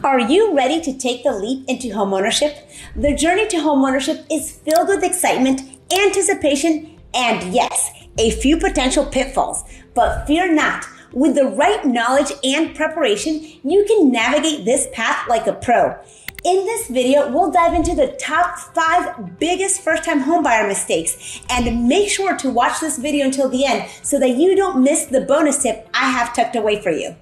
Are you ready to take the leap into homeownership? The journey to homeownership is filled with excitement, anticipation, and yes, a few potential pitfalls. But fear not. With the right knowledge and preparation, you can navigate this path like a pro. In this video, we'll dive into the top 5 biggest first-time homebuyer mistakes, and make sure to watch this video until the end so that you don't miss the bonus tip I have tucked away for you.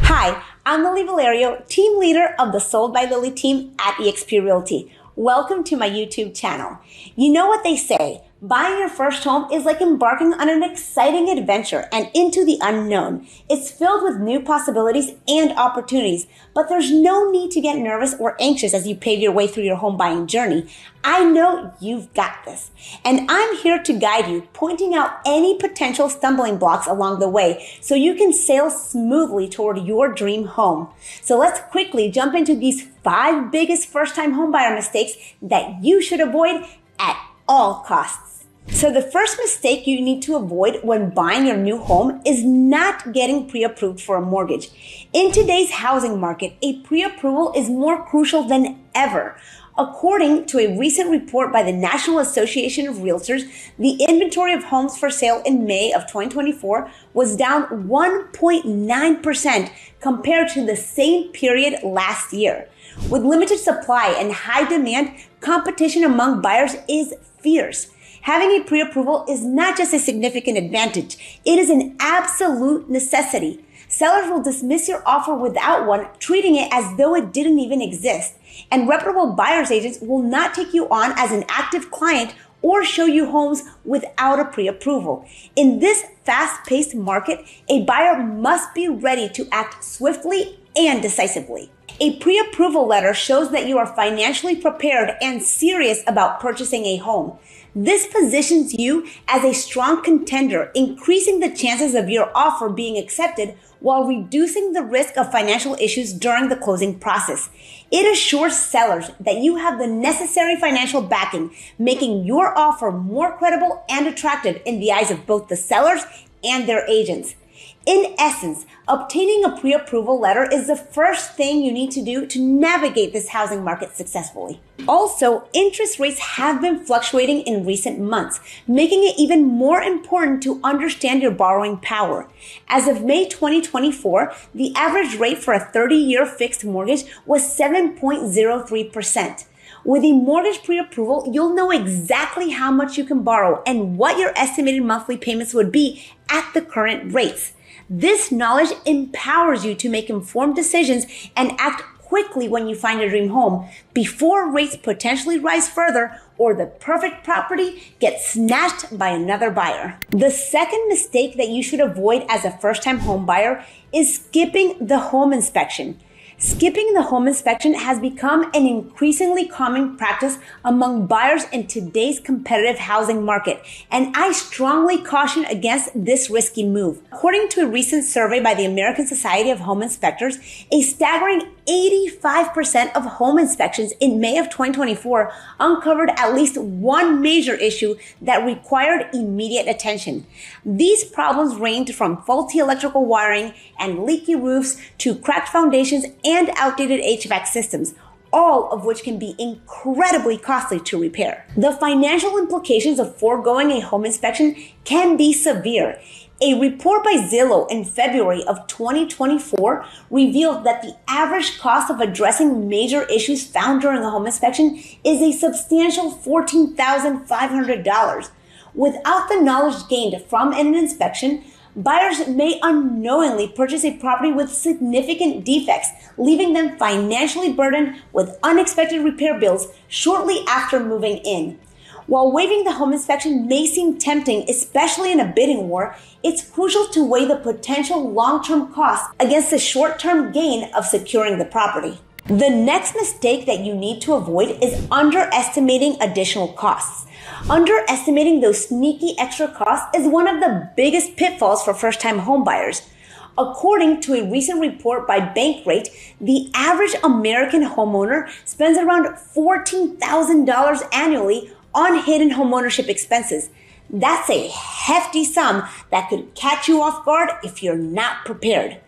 Hi, I'm Lily Vallario, team leader of the Sold by Lily team at eXp Realty. Welcome to my YouTube channel. You know what they say, buying your first home is like embarking on an exciting adventure and into the unknown. It's filled with new possibilities and opportunities, but there's no need to get nervous or anxious as you pave your way through your home buying journey. I know you've got this, and I'm here to guide you, pointing out any potential stumbling blocks along the way so you can sail smoothly toward your dream home. So let's quickly jump into these 5 biggest first-time homebuyer mistakes that you should avoid at all costs. So the first mistake you need to avoid when buying your new home is not getting pre-approved for a mortgage. In today's housing market, a pre-approval is more crucial than ever. According to a recent report by the National Association of Realtors, the inventory of homes for sale in May of 2024 was down 1.9% compared to the same period last year. With limited supply and high demand, competition among buyers is fierce. Having a pre-approval is not just a significant advantage, it is an absolute necessity. Sellers will dismiss your offer without one, treating it as though it didn't even exist. And reputable buyer's agents will not take you on as an active client or show you homes without a pre-approval. In this fast-paced market, a buyer must be ready to act swiftly and decisively. A pre-approval letter shows that you are financially prepared and serious about purchasing a home. This positions you as a strong contender, increasing the chances of your offer being accepted while reducing the risk of financial issues during the closing process. It assures sellers that you have the necessary financial backing, making your offer more credible and attractive in the eyes of both the sellers and their agents. In essence, obtaining a pre-approval letter is the first thing you need to do to navigate this housing market successfully. Also, interest rates have been fluctuating in recent months, making it even more important to understand your borrowing power. As of May 2024, the average rate for a 30-year fixed mortgage was 7.03%. With a mortgage pre-approval, you'll know exactly how much you can borrow and what your estimated monthly payments would be at the current rates. This knowledge empowers you to make informed decisions and act quickly when you find a dream home before rates potentially rise further or the perfect property gets snatched by another buyer. The second mistake that you should avoid as a first-time home buyer is skipping the home inspection. Skipping the home inspection has become an increasingly common practice among buyers in today's competitive housing market, and I strongly caution against this risky move. According to a recent survey by the American Society of Home Inspectors, a staggering 85% of home inspections in May of 2024 uncovered at least one major issue that required immediate attention. These problems ranged from faulty electrical wiring and leaky roofs to cracked foundations and outdated HVAC systems, all of which can be incredibly costly to repair. The financial implications of foregoing a home inspection can be severe. A report by Zillow in February of 2024 revealed that the average cost of addressing major issues found during a home inspection is a substantial $14,500. Without the knowledge gained from an inspection, buyers may unknowingly purchase a property with significant defects, leaving them financially burdened with unexpected repair bills shortly after moving in. While waiving the home inspection may seem tempting, especially in a bidding war, it's crucial to weigh the potential long-term costs against the short-term gain of securing the property. The next mistake that you need to avoid is underestimating additional costs. Underestimating those sneaky extra costs is one of the biggest pitfalls for first-time homebuyers. According to a recent report by Bankrate, the average American homeowner spends around $14,000 annually on hidden homeownership expenses. That's a hefty sum that could catch you off guard if you're not prepared.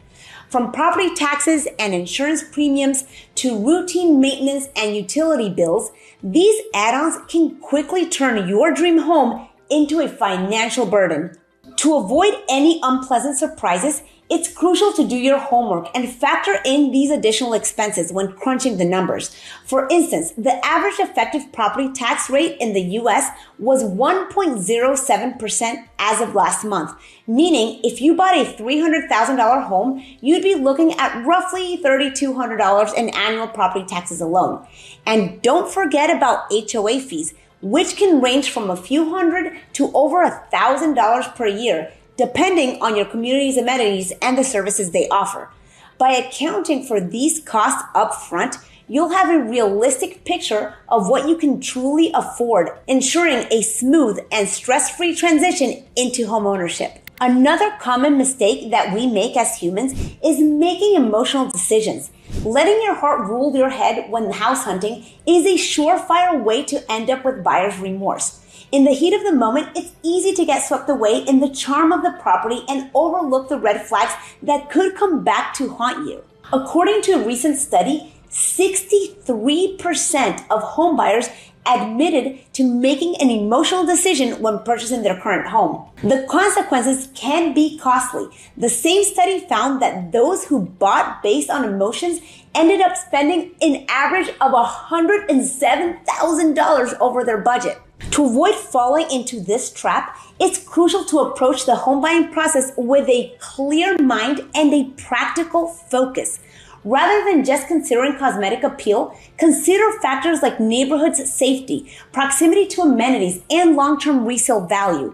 From property taxes and insurance premiums to routine maintenance and utility bills, these add-ons can quickly turn your dream home into a financial burden. To avoid any unpleasant surprises, it's crucial to do your homework and factor in these additional expenses when crunching the numbers. For instance, the average effective property tax rate in the US was 1.07% as of last month, meaning if you bought a $300,000 home, you'd be looking at roughly $3,200 in annual property taxes alone. And don't forget about HOA fees, which can range from a few hundred to over $1,000 per year, depending on your community's amenities and the services they offer. By accounting for these costs up front, you'll have a realistic picture of what you can truly afford, ensuring a smooth and stress-free transition into homeownership. Another common mistake that we make as humans is making emotional decisions. Letting your heart rule your head when house hunting is a surefire way to end up with buyer's remorse. In the heat of the moment, it's easy to get swept away in the charm of the property and overlook the red flags that could come back to haunt you. According to a recent study, 63% of homebuyers admitted to making an emotional decision when purchasing their current home. The consequences can be costly. The same study found that those who bought based on emotions ended up spending an average of $107,000 over their budget. To avoid falling into this trap, it's crucial to approach the home buying process with a clear mind and a practical focus. Rather than just considering cosmetic appeal, consider factors like neighborhood safety, proximity to amenities, and long-term resale value.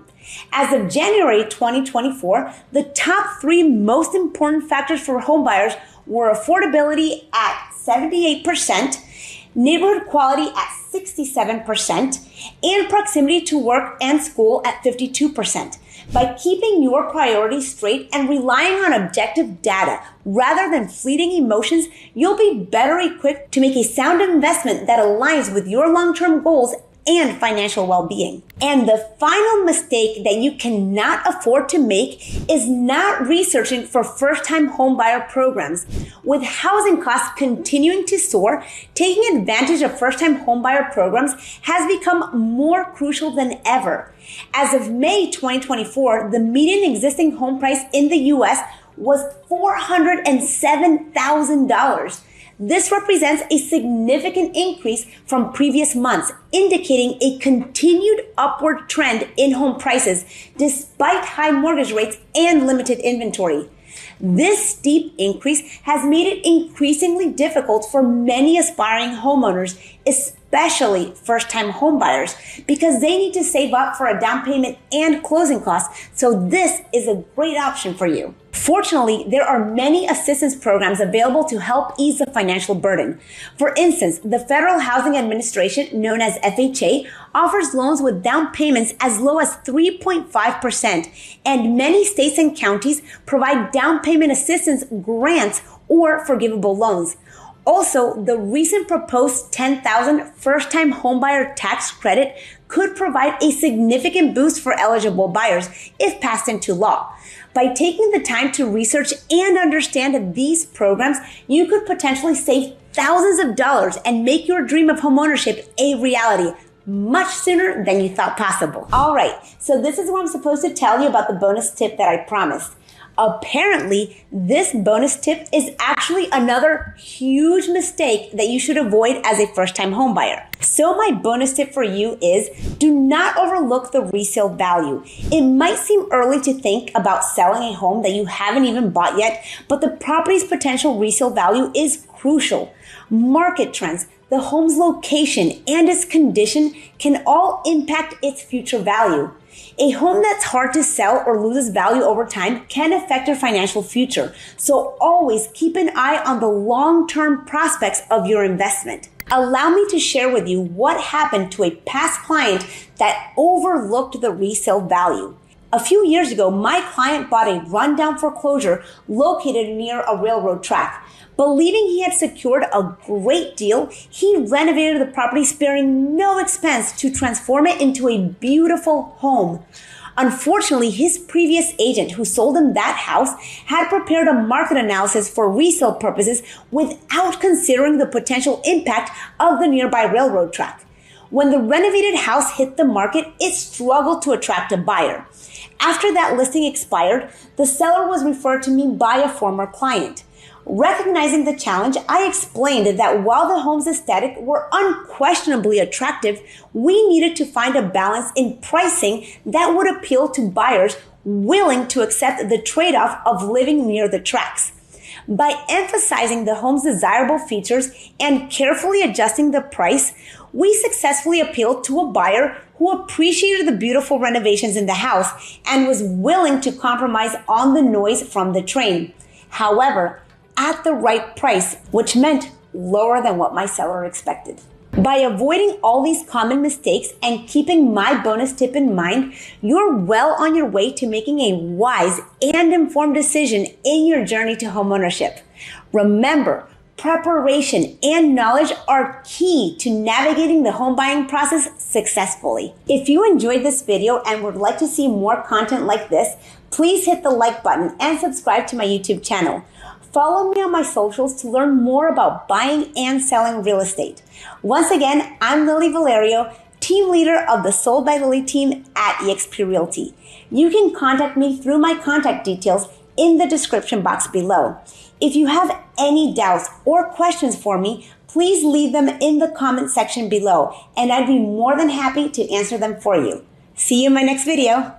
As of January 2024, the top 3 most important factors for homebuyers were affordability at 78%, neighborhood quality at 67%, and proximity to work and school at 52%. By keeping your priorities straight and relying on objective data rather than fleeting emotions, you'll be better equipped to make a sound investment that aligns with your long-term goals and financial well-being. And the final mistake that you cannot afford to make is not researching for first-time homebuyer programs. With housing costs continuing to soar, taking advantage of first-time homebuyer programs has become more crucial than ever. As of May 2024, the median existing home price in the US was $407,000. This represents a significant increase from previous months, indicating a continued upward trend in home prices despite high mortgage rates and limited inventory. This steep increase has made it increasingly difficult for many aspiring homeowners, especially first-time homebuyers, because they need to save up for a down payment and closing costs, so this is a great option for you. Fortunately, there are many assistance programs available to help ease the financial burden. For instance, the Federal Housing Administration, known as FHA, offers loans with down payments as low as 3.5%, and many states and counties provide down payment assistance grants or forgivable loans. Also, the recent proposed $10,000 first-time homebuyer tax credit could provide a significant boost for eligible buyers if passed into law. By taking the time to research and understand these programs, you could potentially save thousands of dollars and make your dream of homeownership a reality much sooner than you thought possible. All right, so this is what I'm supposed to tell you about the bonus tip that I promised. Apparently, this bonus tip is actually another huge mistake that you should avoid as a first-time homebuyer. So my bonus tip for you is do not overlook the resale value. It might seem early to think about selling a home that you haven't even bought yet, but the property's potential resale value is crucial. Market trends, the home's location, and its condition can all impact its future value. A home that's hard to sell or loses value over time can affect your financial future. So always keep an eye on the long-term prospects of your investment. Allow me to share with you what happened to a past client that overlooked the resale value. A few years ago, my client bought a rundown foreclosure located near a railroad track. Believing he had secured a great deal, he renovated the property, sparing no expense to transform it into a beautiful home. Unfortunately, his previous agent who sold him that house had prepared a market analysis for resale purposes without considering the potential impact of the nearby railroad track. When the renovated house hit the market, it struggled to attract a buyer. After that listing expired, the seller was referred to me by a former client. Recognizing the challenge, I explained that while the home's aesthetic were unquestionably attractive, we needed to find a balance in pricing that would appeal to buyers willing to accept the trade-off of living near the tracks. By emphasizing the home's desirable features and carefully adjusting the price, we successfully appealed to a buyer who appreciated the beautiful renovations in the house and was willing to compromise on the noise from the train. However, at the right price, which meant lower than what my seller expected. By avoiding all these common mistakes and keeping my bonus tip in mind, you're well on your way to making a wise and informed decision in your journey to homeownership. Remember, preparation and knowledge are key to navigating the home buying process successfully. If you enjoyed this video and would like to see more content like this, please hit the like button and subscribe to my YouTube channel. Follow me on my socials to learn more about buying and selling real estate. Once again, I'm Lily Vallario, team leader of the Sold by Lily team at eXp Realty. You can contact me through my contact details in the description box below. If you have any doubts or questions for me, please leave them in the comment section below, and I'd be more than happy to answer them for you. See you in my next video.